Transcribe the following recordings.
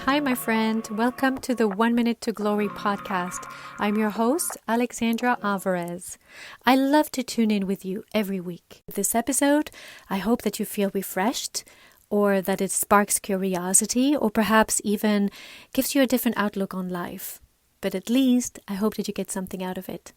Hi, my friend. Welcome to the 1 Minute to Glory podcast. I'm your host, Alexandra Alvarez. I love to tune in with you every week. This episode, I hope that you feel refreshed, or that it sparks curiosity, or perhaps even gives you a different outlook on life. But at least, I hope that you get something out of it.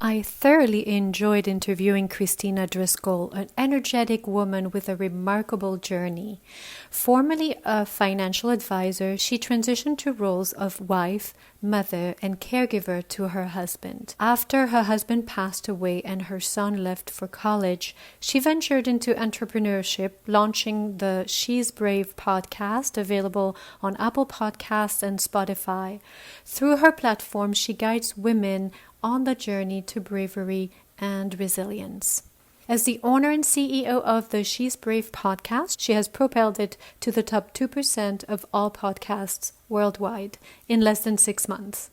I thoroughly enjoyed interviewing Kristina Driscoll, an energetic woman with a remarkable journey. Formerly a financial advisor, she transitioned to roles of wife, mother, and caregiver to her husband. After her husband passed away and her son left for college, she ventured into entrepreneurship, launching the She's Brave podcast, available on Apple Podcasts and Spotify. Through her platform, she guides women on the journey to bravery and resilience. As the owner and CEO of the She's Brave podcast, she has propelled it to the top 2% of all podcasts worldwide in less than 6 months.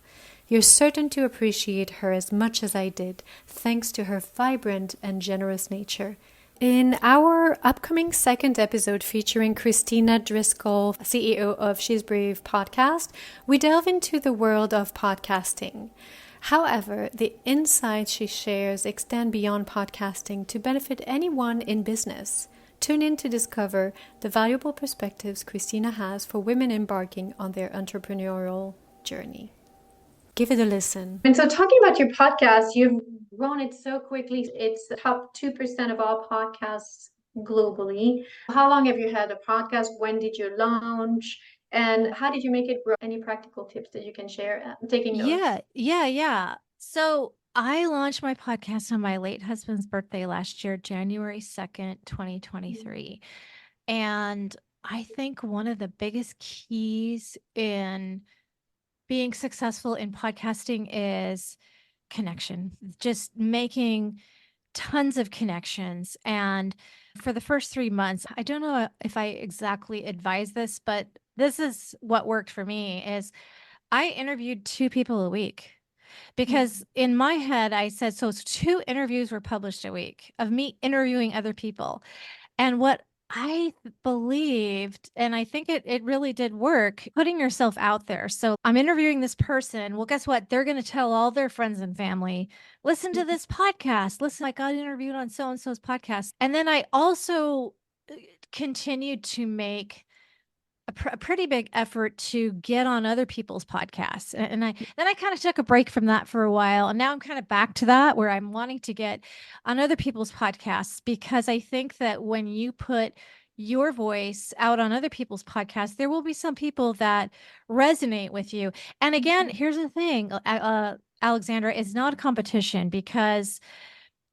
You're certain to appreciate her as much as I did, thanks to her vibrant and generous nature. In our upcoming second episode featuring Kristina Driscoll, CEO of She's Brave podcast, we delve into the world of podcasting. However, the insights she shares extend beyond podcasting to benefit anyone in business. Tune in to discover the valuable perspectives Kristina has for women embarking on their entrepreneurial journey. Give it a listen. And so talking about your podcast, you've grown it so quickly. It's the top 2% of all podcasts globally. How long have you had a podcast? When did you launch? And how did you make it grow? Any practical tips that you can share? I'm taking notes. Yeah. So I launched my podcast on my late husband's birthday last year, January 2nd, 2023. And I think one of the biggest keys in being successful in podcasting is connection, just making tons of connections. And for the first 3 months, I don't know if I exactly advise this, but this is what worked for me is I interviewed 2 people a week because in my head, I said, so 2 interviews were published a week of me interviewing other people. And what I believed, and I think it really did work, putting yourself out there. So I'm interviewing this person. Well, guess what? They're going to tell all their friends and family, listen to this podcast. Listen, I got interviewed on so-and-so's podcast. And then I also continued to make a pretty big effort to get on other people's podcasts. And I kind of took a break from that for a while. And now I'm kind of back to that where I'm wanting to get on other people's podcasts, because I think that when you put your voice out on other people's podcasts, there will be some people that resonate with you. And again, here's the thing, Alexandra, it's not a competition, because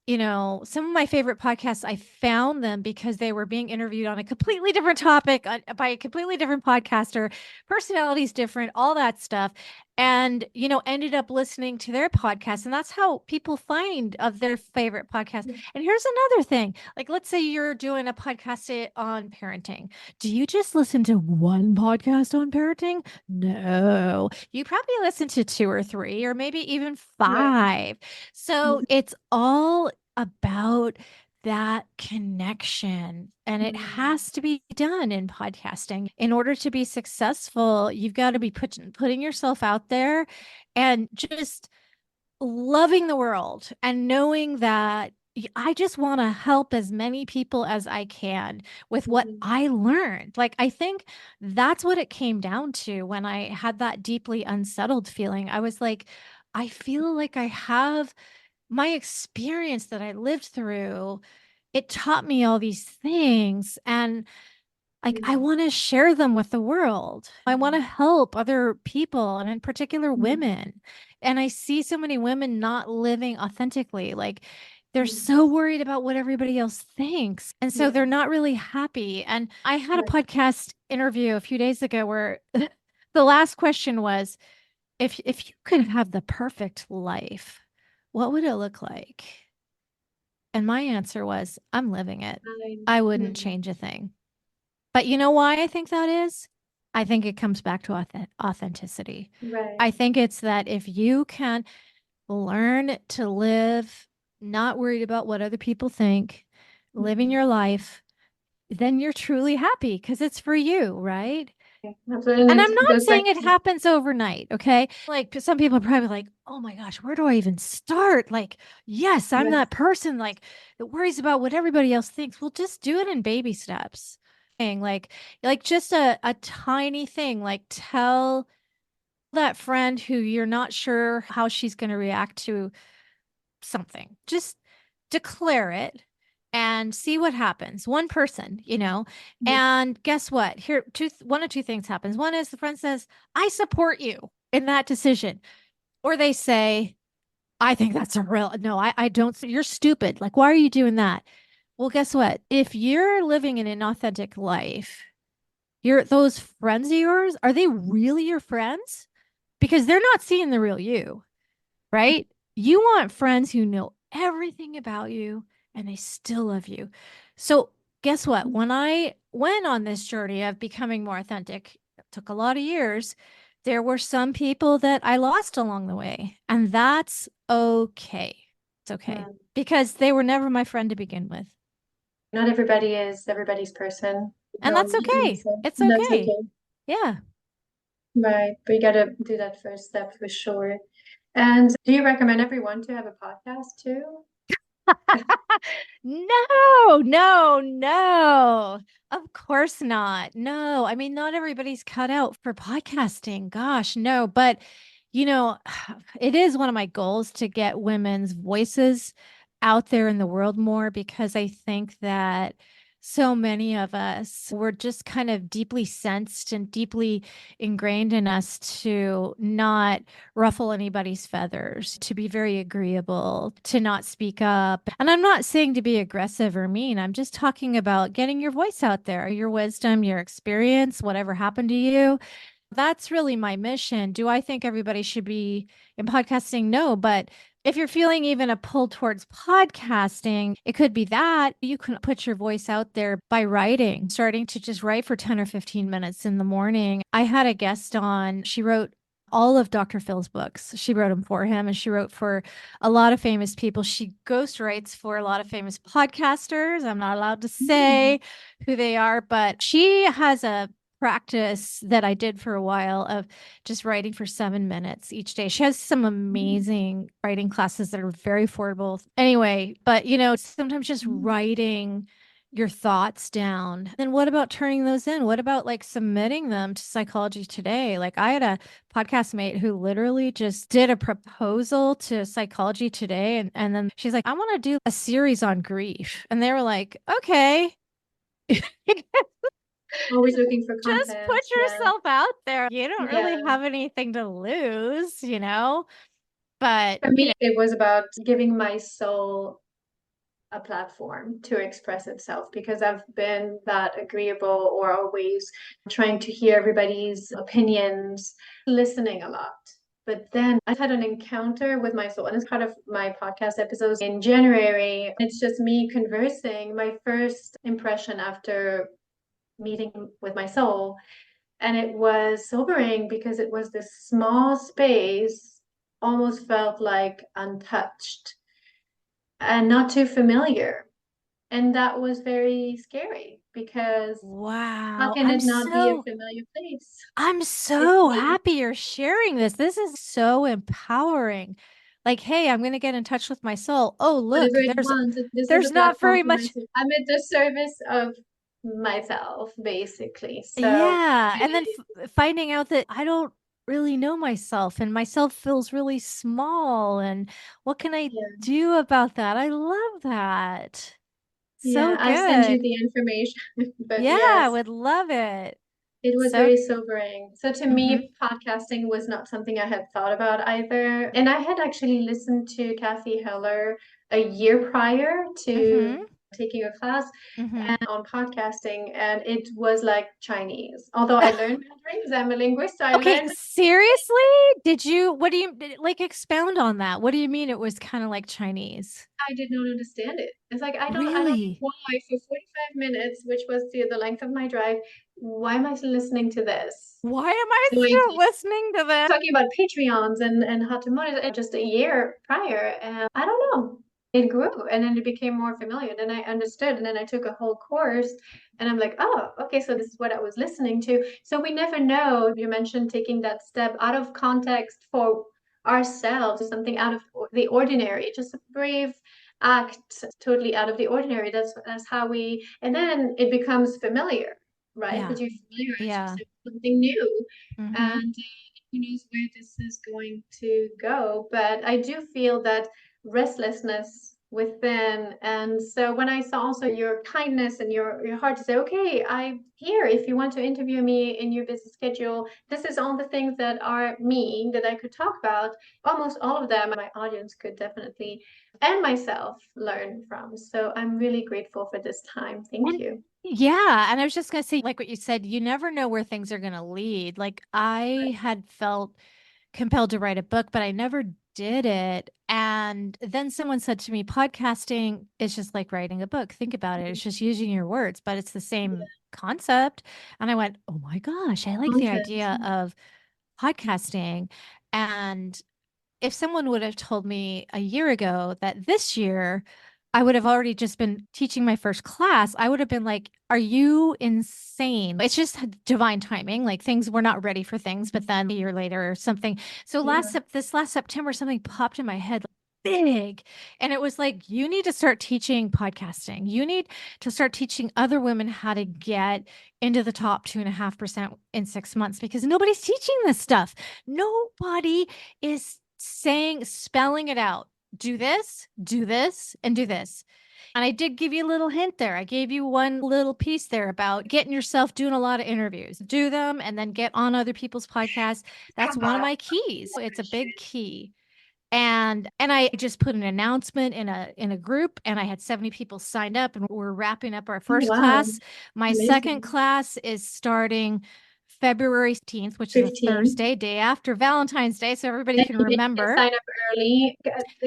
some of my favorite podcasts, I found them because they were being interviewed on a completely different topic by a completely different podcaster, personalities different, all that stuff. And, ended up listening to their podcast. And that's how people find of their favorite podcast. And here's another thing. Like, let's say you're doing a podcast on parenting. Do you just listen to one podcast on parenting? No, you probably listen to 2 or 3, or maybe even 5. Right. So it's all about that connection, and it has to be done in podcasting. In order to be successful, you've got to be putting yourself out there and just loving the world and knowing that I just want to help as many people as I can with what I learned. Like, I think that's what it came down to when I had that deeply unsettled feeling. I was like, I feel like I have my experience that I lived through. It taught me all these things. And like, I want to share them with the world. I want to help other people, and in particular women. And I see so many women not living authentically. Like, they're so worried about what everybody else thinks. And so they're not really happy. And I had a podcast interview a few days ago where the last question was, if you could have the perfect life, what would it look like? And my answer was, I'm living it. I wouldn't change a thing. But you know why I think that is? I think it comes back to authenticity. Right. I think it's that if you can learn to live not worried about what other people think, living your life, then you're truly happy because it's for you, right? Absolutely. And And I'm it not goes back saying it to, happens overnight, okay? Like some people are probably like, "Oh my gosh, where do I even start?" Like, yes, I'm yes. that person like that worries about what everybody else thinks. Well, just do it in baby steps. Like just a tiny thing, like tell that friend who you're not sure how she's going to react to something. Just declare it and see what happens. One person, you know. And guess what? Here, one of two things happens. One is the friend says, "I support you in that decision," or they say, "I think that's a real no. I don't. You're stupid. Like, why are you doing that?" Well, guess what? If you're living an inauthentic life, those friends of yours, are they really your friends? Because they're not seeing the real you, right? You want friends who know everything about you and they still love you. So, guess what? When I went on this journey of becoming more authentic, it took a lot of years. There were some people that I lost along the way, and that's okay. It's okay Mm. because they were never my friend to begin with. Not everybody is everybody's person. And that's okay. It's And that's okay. okay. Yeah. Right. But you got to do that first step for sure. And do you recommend everyone to have a podcast too? No, no, no. Of course not. No. I mean, not everybody's cut out for podcasting. Gosh, no. But, you know, it is one of my goals to get women's voices out there in the world more because I think that so many of us were just kind of deeply sensed and deeply ingrained in us to not ruffle anybody's feathers, to be very agreeable, to not speak up. And I'm not saying to be aggressive or mean. I'm just talking about getting your voice out there, your wisdom, your experience, whatever happened to you. That's really my mission. Do I think everybody should be in podcasting? No, but if you're feeling even a pull towards podcasting, it could be that you can put your voice out there by writing, starting to just write for 10 or 15 minutes in the morning. I had a guest on, she wrote all of Dr. Phil's books. She wrote them for him and she wrote for a lot of famous people. She ghost writes for a lot of famous podcasters. I'm not allowed to Mm. say who they are, but she has a practice that I did for a while of just writing for 7 minutes each day. She has some amazing writing classes that are very affordable. Anyway, but you know, sometimes just writing your thoughts down. Then what about turning those in? What about like submitting them to Psychology Today? Like I had a podcast mate who literally just did a proposal to Psychology Today and then she's like, "I want to do a series on grief." And they were like, "Okay." Always looking for Just put content. Yeah. yourself out there. You don't really Yeah. have anything to lose, you know? But, For me, it was about giving my soul a platform to express itself because I've been that agreeable or always trying to hear everybody's opinions, listening a lot. But then I had an encounter with my soul, and it's part of my podcast episodes in January. It's just me conversing, my first impression after meeting with my soul. And it was sobering because it was this small space, almost felt like untouched and not too familiar. And that was very scary because how wow, can it not be a familiar place? I'm It's so me. happy you're sharing this. This is so empowering. Like, hey, I'm going to get in touch with my soul. Oh, Whatever look, it wants. This is a there's not platform very for much. myself. I'm at the service of myself, basically. So, Yeah. And then finding out that I don't really know myself and myself feels really small. And what can I yeah, do about that? I love that. yeah, So I'll send you good. the information. But Yeah, I yes, would love it. it was So, very sobering. So to mm-hmm, me, podcasting was not something I had thought about either. And I had actually listened to Kathy Heller a year prior to mm-hmm, taking a class mm-hmm. and on podcasting, and it was like Chinese. Although I learned Mandarin, 'cause I'm a linguist, so I Okay, learned. seriously? What do you like expound on that? What do you mean it was kind of like Chinese? I did not understand it. It's like I don't know Really? why for 45 minutes, which was the length of my drive, why am I listening to this? Why am I No still idea. listening to this? Talking about Patreons and how to monetize just a year prior. And I don't know. it grew and then it became more familiar. Then I understood, and then I took a whole course and I'm like, oh, okay, so this is what I was listening to. So we never know. You mentioned taking that step out of context for ourselves, something out of the ordinary, just a brave act, totally out of the ordinary. That's how we, and then it becomes familiar, right? Yeah. Because you familiarize Yeah. yourself with something new. Mm-hmm. And who knows where this is going to go. But I do feel that restlessness within. And so when I saw also your kindness and your heart to say, okay, I'm here if you want to interview me in your busy schedule. This is all the things that are me that I could talk about. Almost all of them my audience could definitely and myself learn from. So I'm really grateful for this time. Thank And you. yeah, and I was just gonna say, like what you said, you never know where things are gonna lead. Like I had felt compelled to write a book, but I never did it. And then someone said to me, podcasting is just like writing a book. Think about it. It's just using your words, but it's the same concept. And I went, oh my gosh, I like the Content. idea of podcasting. And if someone would have told me a year ago that this year I would have already just been teaching my first class, I would have been like, are you insane? It's just divine timing. Like things we're not ready for things, but then a year later or something. So Yeah. this last September, something popped in my head big. And it was like, you need to start teaching podcasting. You need to start teaching other women how to get into the top 2.5% in 6 months because nobody's teaching this stuff. Nobody is spelling it out. Do this, and do this. And I did give you a little hint there. I gave you one little piece there about getting yourself doing a lot of interviews. Do them and then get on other people's podcasts. That's one of my keys. It's a big key. And I just put an announcement in a group and I had 70 people signed up and we're wrapping up our Oh, first wow. class. My second Amazing. class is starting February 15th, which is a 15. Thursday, day after Valentine's Day, so everybody And can you can remember. sign up early.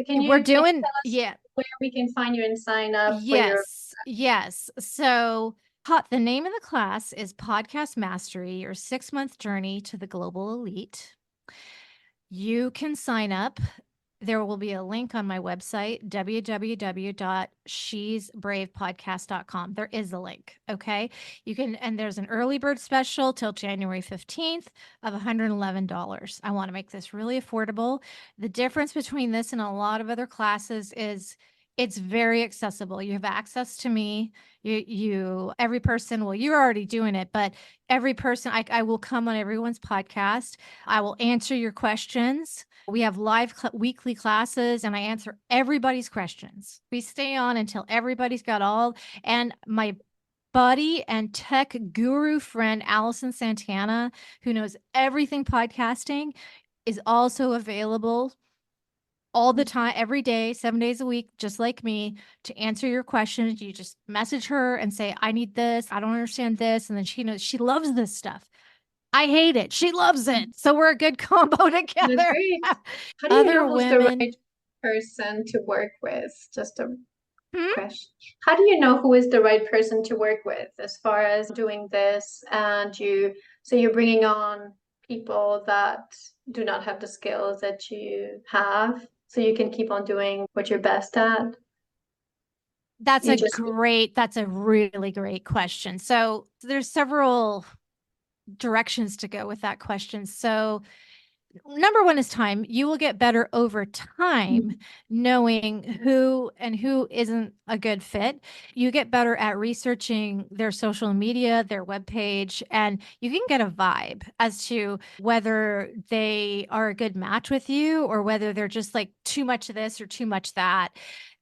Can We're you doing, tell us yeah, where we can find you and sign up for your yes, yes. So the name of the class is Podcast Mastery, your 6-month journey to the global elite. You can sign up. There will be a link on my website, www.shesbravepodcast.com. There is a link. Okay. You can, and there's an early bird special till January 15th of $111. I want to make this really affordable. The difference between this and a lot of other classes is it's very accessible. You have access to me. Every person, well, you're already doing it, but every person, I will come on everyone's podcast. I will answer your questions. We have live weekly classes and I answer everybody's questions. We stay on until everybody's got all. And my buddy and tech guru friend, Allison Santana, who knows everything podcasting, is also available all the time, every day, 7 days a week, just like me, to answer your questions. You just message her and say, I need this. I don't understand this. And then she knows she loves this stuff. I hate it. She loves it. So we're a good combo That's together. great. How do you Other know who's the women. right person to work with? Just a Hmm? question. How do you know who is the right person to work with as far as doing this? And so you're bringing on people that do not have the skills that you have, so you can keep on doing what you're best at. You just, That's a really great question. So there's several directions to go with that question. So number one is time. You will get better over time knowing who and who isn't a good fit. You get better at researching their social media, their webpage, and you can get a vibe as to whether they are a good match with you or whether they're just like too much of this or too much that.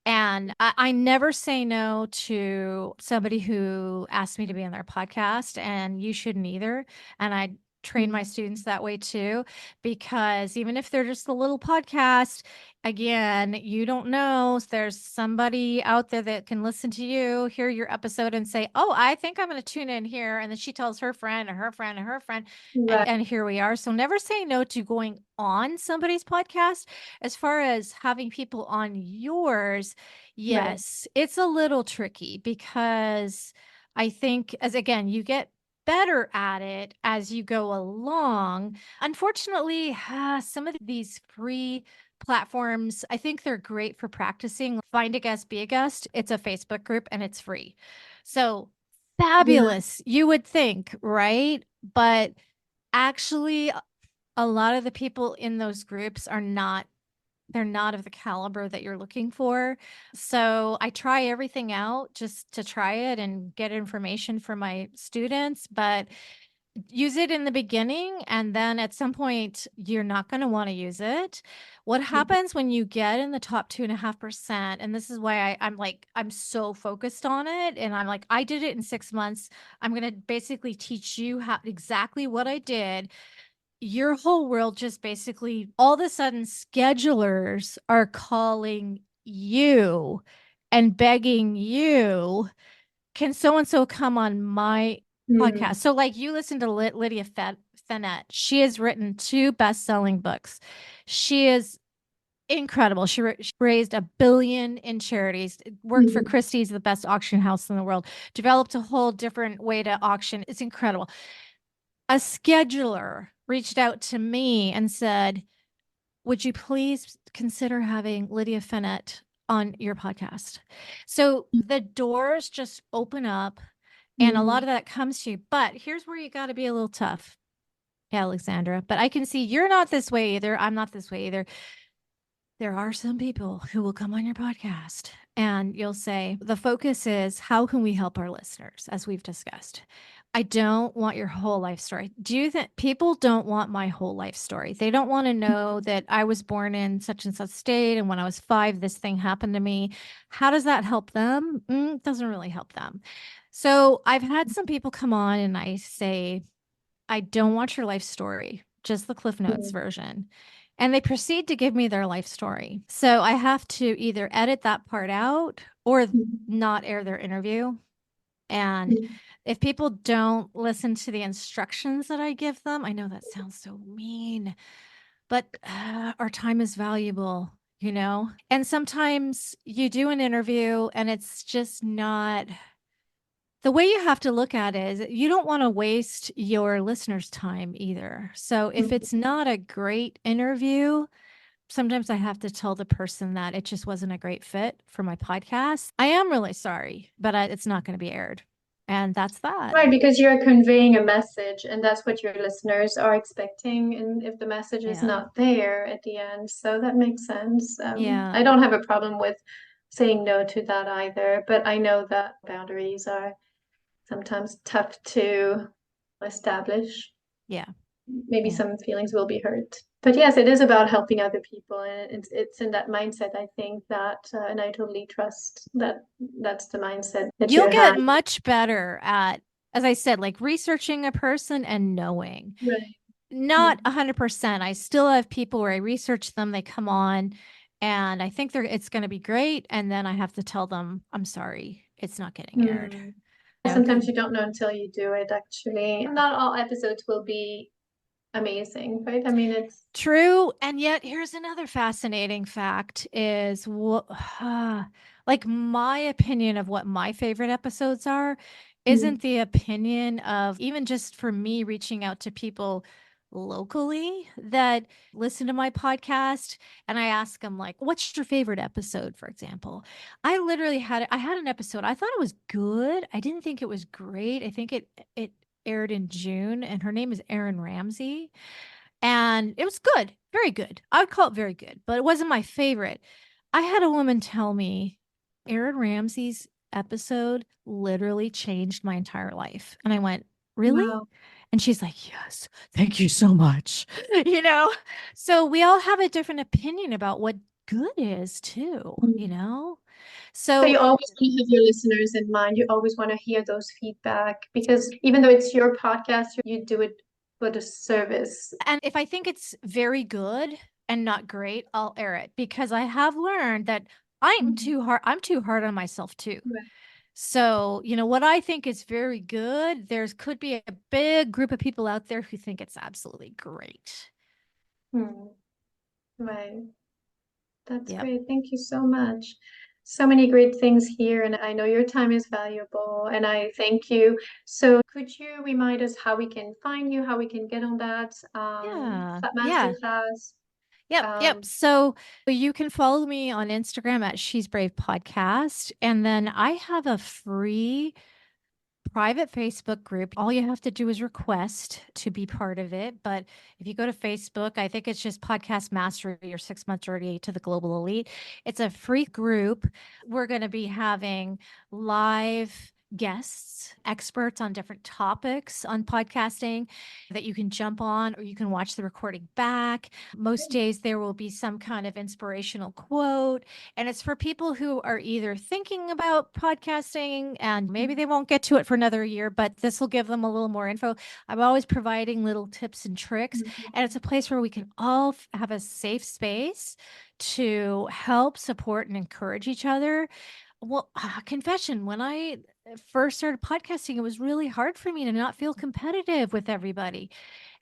And I never say no to somebody who asks me to be on their podcast, and you shouldn't either. And I train my students that way too, because even if they're just a little podcast, again, you don't know. There's somebody out there that can listen to you, hear your episode, and say, oh, I think I'm going to tune in here. And then she tells her friend and her friend and her friend. right, And here we are. So never say no to going on somebody's podcast. As far as having people on yours, right. yes, it's a little tricky because I think, as again, you get better at it as you go along. Unfortunately, some of these free platforms, I think they're great for practicing. Find a guest, be a guest. It's a Facebook group and it's free. So Yeah. fabulous, you would think, right? But actually, a lot of the people in those groups are not, they're not of the caliber that you're looking for. So I try everything out just to try it and get information for my students, but use it in the beginning. And then at some point, you're not going to want to use it. What happens when you get in the top 2.5%? And this is why I'm like, I'm so focused on it. And I'm like, I did it in 6 months. I'm going to basically teach you how exactly what I did. Your whole world just basically all of a sudden schedulers are calling you and begging you, can so and so come on my podcast? So like you listen to Lydia Fenet. She has written 2 best-selling books. She is incredible. She raised $1 billion in charities, worked for Christie's, the best auction house in the world, developed a whole different way to auction. It's incredible. A scheduler reached out to me and said, would you please consider having Lydia Fenet on your podcast? So the doors just open up and a lot of that comes to you. But here's where you got to be a little tough, Alexandra. But I can see you're not this way either. I'm not this way either. There are some people who will come on your podcast and you'll say, the focus is how can we help our listeners, as we've discussed. I don't want your whole life story. Do you think people don't want my whole life story? They don't want to know that I was born in such and such state, and when I was 5, this thing happened to me. How does that help them? It doesn't really help them. So I've had some people come on and I say, I don't want your life story, just the Cliff Notes version. And they proceed to give me their life story. So I have to either edit that part out or not air their interview. And if people don't listen to the instructions that I give them, I know that sounds so mean, but our time is valuable, you know? And sometimes you do an interview and it's just not the way. You have to look at it is you don't want to waste your listeners' time either. So if it's not a great interview, sometimes I have to tell the person that it just wasn't a great fit for my podcast. I am really sorry, but it's not going to be aired. And that's that. Right, because you're conveying a message, and that's what your listeners are expecting. And if the message is Yeah. not there at the end, so that makes sense. Yeah. I don't have a problem with saying no to that either, but I know that boundaries are sometimes tough to establish. Yeah. Maybe Yeah. some feelings will be hurt. But yes, it is about helping other people, and it's in that mindset, I think, that and I totally trust that that's the mindset that you You'll get have. much better at, as I said, like researching a person and knowing. Right. Not 100%. I still have people where I research them, they come on, and I think it's going to be great. And then I have to tell them, I'm sorry, it's not getting aired. Sometimes you don't know until you do it, actually. Not all episodes will be amazing, right? I mean, it's True. And yet here's another fascinating fact is what like my opinion of what my favorite episodes are isn't the opinion of even just for me reaching out to people locally that listen to my podcast, and I ask them like, what's your favorite episode, for example. I literally I had an episode. I thought it was good. I didn't think it was great. I think it aired in June, and her name is Erin Ramsey. And it was good, very good. I would call it very good, but it wasn't my favorite. I had a woman tell me Erin Ramsey's episode literally changed my entire life. And I went, really? wow. And she's like, yes, thank you so much. You know, so we all have a different opinion about what good is, too, you know? So So you always want to have your listeners in mind. You always want to hear those feedback because even though it's your podcast, you do it for the service. and if I think it's very good and not great, I'll air it because I have learned that I'm too hard on myself too. Right. So, you know, what I think is very good, could be a big group of people out there who think it's absolutely great. Hmm. Right. That's Yep. great. Thank you so much. So many great things here, and I know your time is valuable, and I thank you. So, could you remind us how we can find you, how we can get on that Yeah. master Yeah. class? Yep. So you can follow me on Instagram at She's Brave Podcast. And then I have a free private Facebook group. All you have to do is request to be part of it. But if you go to Facebook, I think it's just Podcast Mastery or 6 month journey to the global elite. It's a free group. We're going to be having live guests, experts on different topics on podcasting that you can jump on, or you can watch the recording back. Most days there will be some kind of inspirational quote, and it's for people who are either thinking about podcasting and maybe they won't get to it for another year, but this will give them a little more info. I'm always providing little tips and tricks, and it's a place where we can all have a safe space to help support and encourage each other. Well, confession, when I first started podcasting, it was really hard for me to not feel competitive with everybody.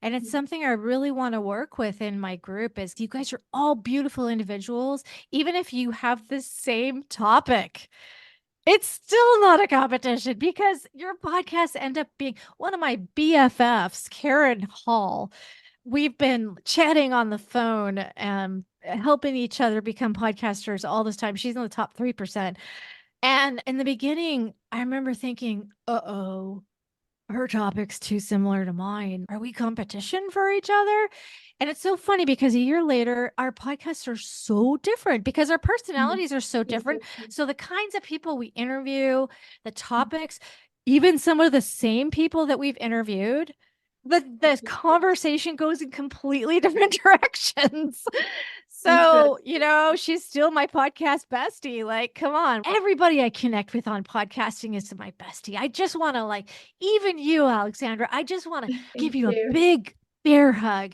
And it's something I really want to work with in my group is you guys are all beautiful individuals. Even if you have the same topic, it's still not a competition because your podcasts end up being one of my BFFs, Karen Hall. We've been chatting on the phone and helping each other become podcasters all this time. She's in the top 3%. And in the beginning, I remember thinking, uh-oh, her topic's too similar to mine. Are we competition for each other? And it's so funny because a year later, our podcasts are so different because our personalities are so different. So the kinds of people we interview, the topics, even some of the same people that we've interviewed, the conversation goes in completely different directions. So, she's still my podcast bestie. Like, come on. Everybody I connect with on podcasting is my bestie. I just want to even you, Alexandra, I just want to give Thank you a you. big bear hug.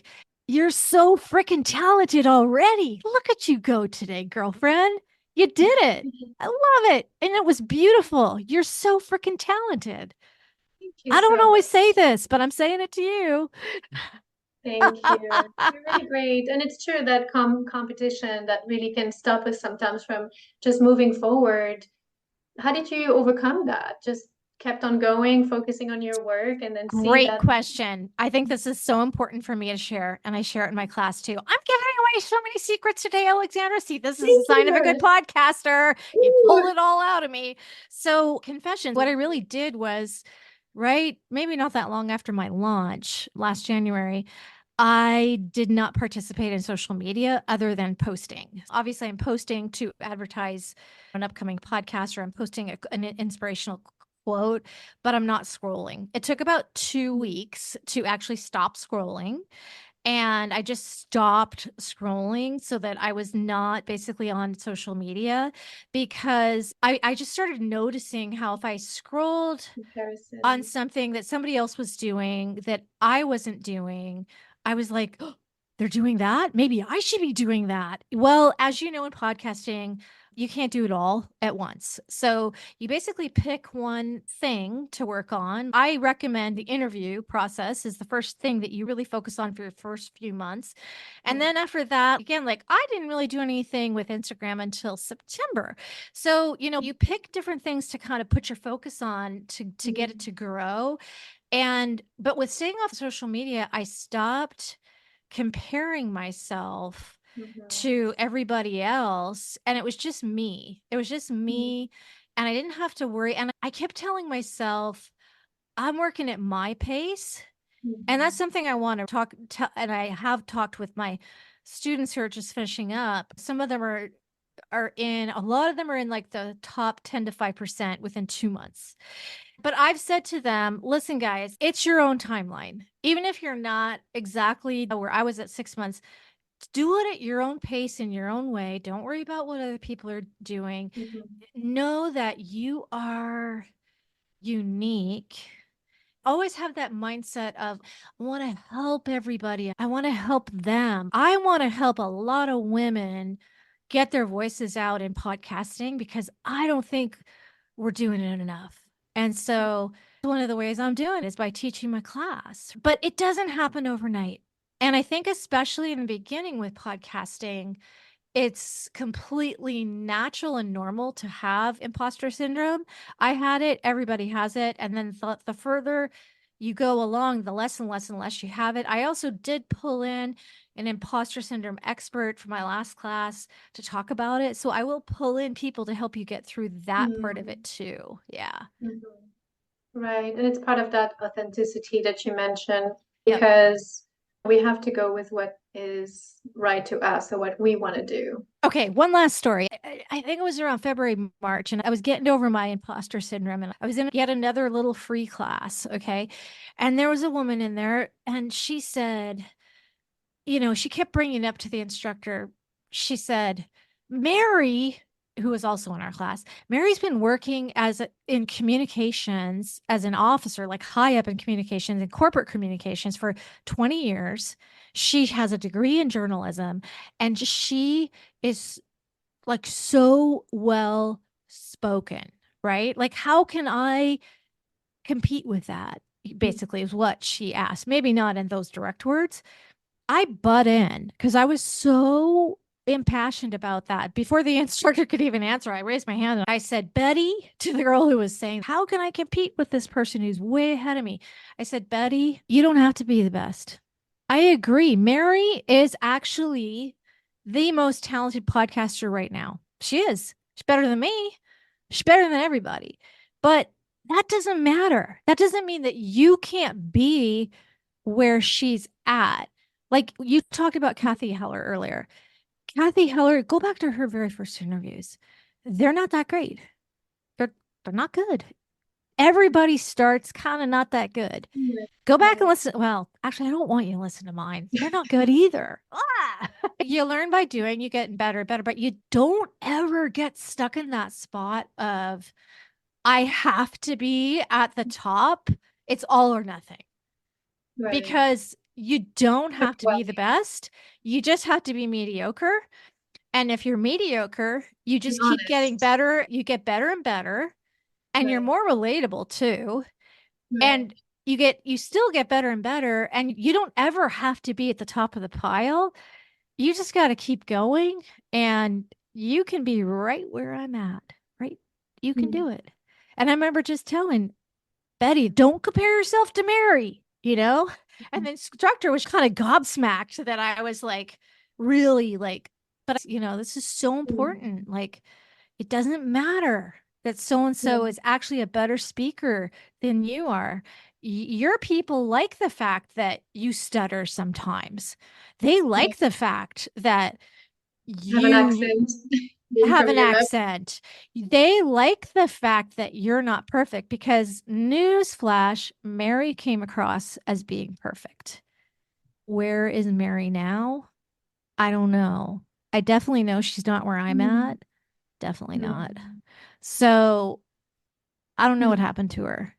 You're so freaking talented already. Look at you go today, girlfriend. You did it. I love it. And it was beautiful. You're so freaking talented. Thank you I don't so always say much. this, but I'm saying it to you. Thank you. You're really great. And it's true that competition that really can stop us sometimes from just moving forward. How did you overcome that? Just kept on going, focusing on your work, and then see Great that. question. I think this is so important for me to share, and I share it in my class too. I'm giving away so many secrets today, Alexandra. See, this is a Thank sign of a good you. podcaster. You pull Ooh. it all out of me. So, confession, what I really did was, right, maybe not that long after my launch last January, I did not participate in social media other than posting. Obviously, I'm posting to advertise an upcoming podcast or I'm posting an inspirational quote, but I'm not scrolling. It took about 2 weeks to actually stop scrolling. And I just stopped scrolling so that I was not basically on social media because I just started noticing how if I scrolled on Comparison. something that somebody else was doing that I wasn't doing, I was like, "Oh, they're doing that. Maybe I should be doing that." Well, as you know, in podcasting, you can't do it all at once. So you basically pick one thing to work on. I recommend the interview process is the first thing that you really focus on for your first few months. And then after that, again, like I didn't really do anything with Instagram until September. So, you pick different things to kind of put your focus on to get it to grow. But with staying off social media, I stopped comparing myself Mhm. to everybody else. And it was just me. It was just Mhm. me. And I didn't have to worry. And I kept telling myself, I'm working at my pace. And that's Mhm. something I want to and I have talked with my students who are just finishing up. Some of them a lot of them are in like the top 10 to 5% within 2 months. But I've said to them, listen, guys, it's your own timeline. Even if you're not exactly where I was at 6 months, do it at your own pace in your own way. Don't worry about what other people are doing. Mhm. Know that you are unique. Always have that mindset of, I want to help everybody. I want to help them. I want to help a lot of women get their voices out in podcasting because I don't think we're doing it enough. And so one of the ways I'm doing it is by teaching my class, but it doesn't happen overnight. And I think, especially in the beginning with podcasting, it's completely natural and normal to have imposter syndrome. I had it, everybody has it. And then the further you go along, the less and less and less you have it. I also did pull in an imposter syndrome expert for my last class to talk about it. So I will pull in people to help you get through that part of it too. Yeah. Mhm. Right. And it's part of that authenticity that you mentioned, Yep. because we have to go with what is right to us or what we want to do. Okay, one last story. I think it was around February, March, and I was getting over my imposter syndrome, and I was in yet another little free class. Okay. And there was a woman in there, and she said, she kept bringing it up to the instructor. She said, Mary, who was also in our class, Mary's been working in communications as an officer, like high up in communications and corporate communications for 20 years. She has a degree in journalism, and she is like so well spoken, right? Like, how can I compete with that? Basically, is what she asked. Maybe not in those direct words. I butt in because I was so impassioned about that. Before the instructor could even answer, I raised my hand and I said, Betty, to the girl who was saying, how can I compete with this person who's way ahead of me? I said, Betty, you don't have to be the best. I agree. Mary is actually the most talented podcaster right now. She is. She's better than me. She's better than everybody. But that doesn't matter. That doesn't mean that you can't be where she's at. Like you talked about Kathy Heller earlier. Kathy Heller, go back to her very first interviews. They're not that great. They're not good. Everybody starts kind of not that good. Go back and listen. Well, actually, I don't want you to listen to mine. They're not good either. You learn by doing, you get better and better, but you don't ever get stuck in that spot of, I have to be at the top. It's all or nothing. Right. Because you don't have to be the best. You just have to be mediocre. And if you're mediocre, you just keep getting better. You get better and better. And you're more relatable too. And you still get better and better. And you don't ever have to be at the top of the pile. You just got to keep going. And you can be right where I'm at, right? You can do it. And I remember just telling Betty, don't compare yourself to Mary, And the instructor was kind of gobsmacked that I was like, really like, but this is so important. Like, it doesn't matter that so-and-so is actually a better speaker than you are. Your people like the fact that you stutter sometimes. They like the fact that Have an accent. have an accent. They like the fact that you're not perfect because newsflash, Mary came across as being perfect. Where is Mary now? I don't know. I definitely know she's not where I'm at. Definitely not. So I don't know what happened to her,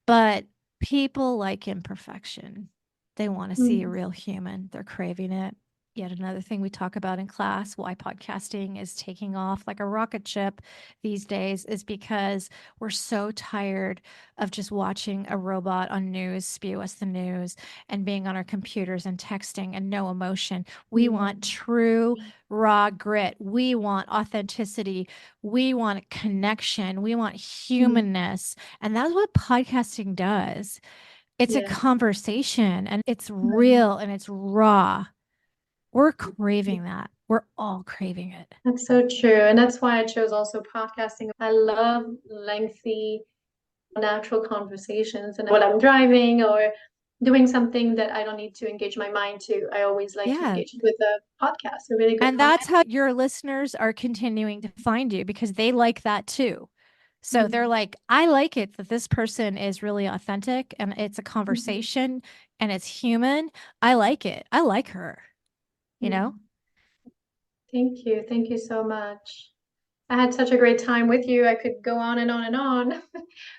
but people like imperfection. They want to see a real human. They're craving it. Yet another thing we talk about in class, why podcasting is taking off like a rocket ship these days, is because we're so tired of just watching a robot on news spew us the news and being on our computers and texting and no emotion. We want true, raw grit. We want authenticity. We want connection. We want humanness. And that's what podcasting does. It's a conversation and it's real and it's raw. We're craving that. We're all craving it. That's so true. And that's why I chose also podcasting. I love lengthy, natural conversations. And when I'm driving or doing something that I don't need to engage my mind to, I always like to engage with a podcast, a really good And that's how your listeners are continuing to find you because they like that too. So they're like, I like it that this person is really authentic and it's a conversation and it's human. I like it. I like her, Thank you. Thank you so much. I had such a great time with you. I could go on and on and on,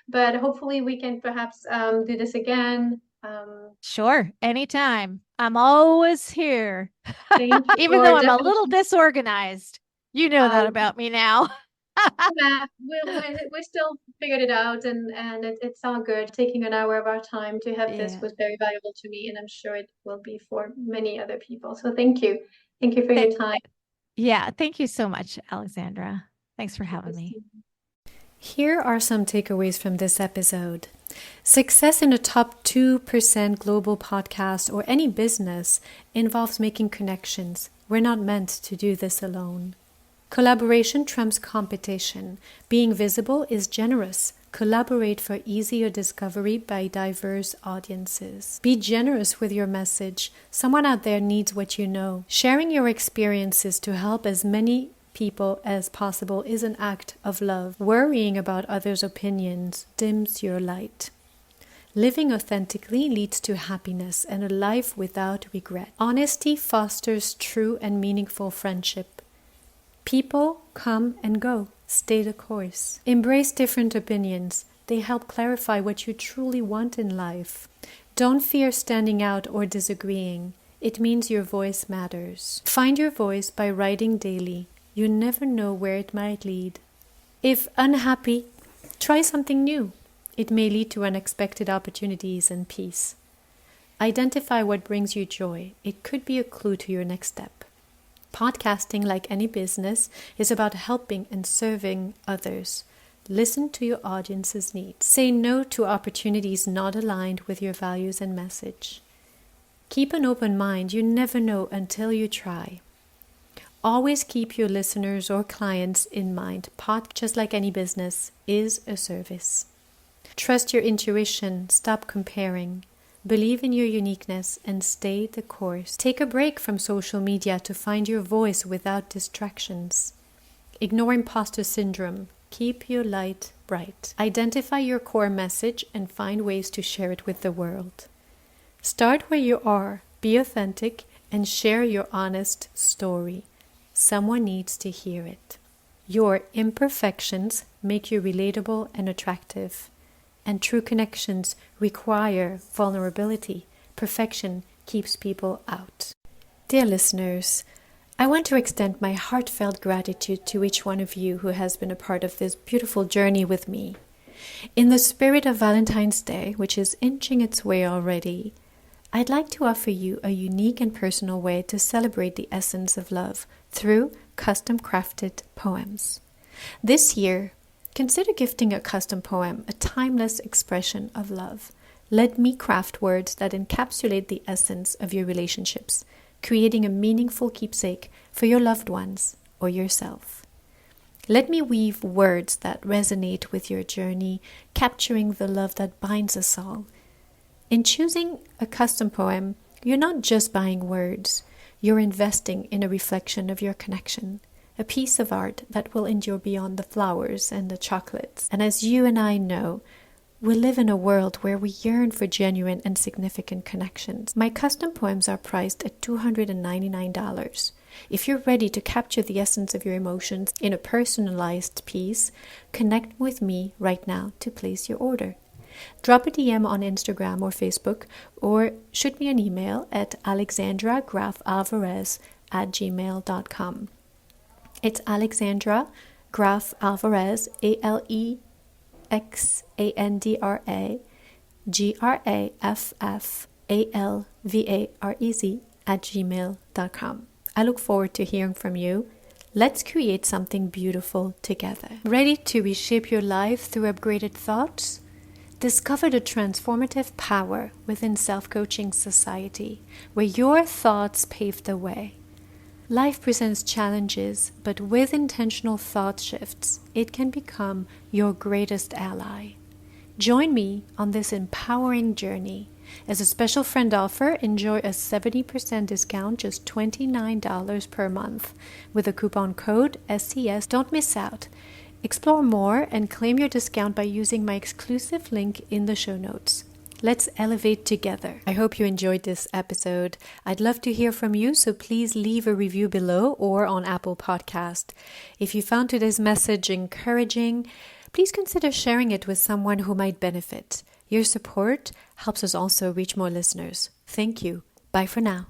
but hopefully we can perhaps do this again. Sure, anytime. I'm always here. Thank you. Even though I'm a little disorganized. You know that about me now. Yeah, we still figured it out, and it's all good. Taking an hour of our time to have this was very valuable to me, and I'm sure it will be for many other people. So thank you for your time. Yeah. Thank you so much, Alexandra. Thanks for having me. Here are some takeaways from this episode. Success in a top 2% global podcast or any business involves making connections. We're not meant to do this alone. Collaboration trumps competition. Being visible is generous. Collaborate for easier discovery by diverse audiences. Be generous with your message. Someone out there needs what you know. Sharing your experiences to help as many people as possible is an act of love. Worrying about others' opinions dims your light. Living authentically leads to happiness and a life without regret. Honesty fosters true and meaningful friendship. People come and go. Stay the course. Embrace different opinions. They help clarify what you truly want in life. Don't fear standing out or disagreeing. It means your voice matters. Find your voice by writing daily. You never know where it might lead. If unhappy, try something new. It may lead to unexpected opportunities and peace. Identify what brings you joy. It could be a clue to your next step. Podcasting, like any business, is about helping and serving others. Listen to your audience's needs. Say no to opportunities not aligned with your values and message. Keep an open mind. You never know until you try. Always keep your listeners or clients in mind. Just like any business, is a service. Trust your intuition. Stop comparing. Believe in your uniqueness and stay the course. Take a break from social media to find your voice without distractions. Ignore imposter syndrome. Keep your light bright. Identify your core message and find ways to share it with the world. Start where you are, be authentic, and share your honest story. Someone needs to hear it. Your imperfections make you relatable and attractive. And true connections require vulnerability. Perfection keeps people out. Dear listeners, I want to extend my heartfelt gratitude to each one of you who has been a part of this beautiful journey with me. In the spirit of Valentine's Day, which is inching its way already, I'd like to offer you a unique and personal way to celebrate the essence of love through custom-crafted poems. This year, consider gifting a custom poem, a timeless expression of love. Let me craft words that encapsulate the essence of your relationships, creating a meaningful keepsake for your loved ones or yourself. Let me weave words that resonate with your journey, capturing the love that binds us all. In choosing a custom poem, you're not just buying words, you're investing in a reflection of your connection. A piece of art that will endure beyond the flowers and the chocolates. And as you and I know, we live in a world where we yearn for genuine and significant connections. My custom poems are priced at $299. If you're ready to capture the essence of your emotions in a personalized piece, connect with me right now to place your order. Drop a DM on Instagram or Facebook, or shoot me an email at alexandragrafalvarez@gmail.com. It's Alexandra Graf Alvarez, AlexandraGraffalvarez @gmail.com. I look forward to hearing from you. Let's create something beautiful together. Ready to reshape your life through upgraded thoughts? Discover the transformative power within Self-Coaching Society, where your thoughts pave the way. Life presents challenges, but with intentional thought shifts, it can become your greatest ally. Join me on this empowering journey. As a special friend offer, enjoy a 70% discount, just $29 per month. With the coupon code SCS, don't miss out. Explore more and claim your discount by using my exclusive link in the show notes. Let's elevate together. I hope you enjoyed this episode. I'd love to hear from you, so please leave a review below or on Apple Podcast. If you found today's message encouraging, please consider sharing it with someone who might benefit. Your support helps us also reach more listeners. Thank you. Bye for now.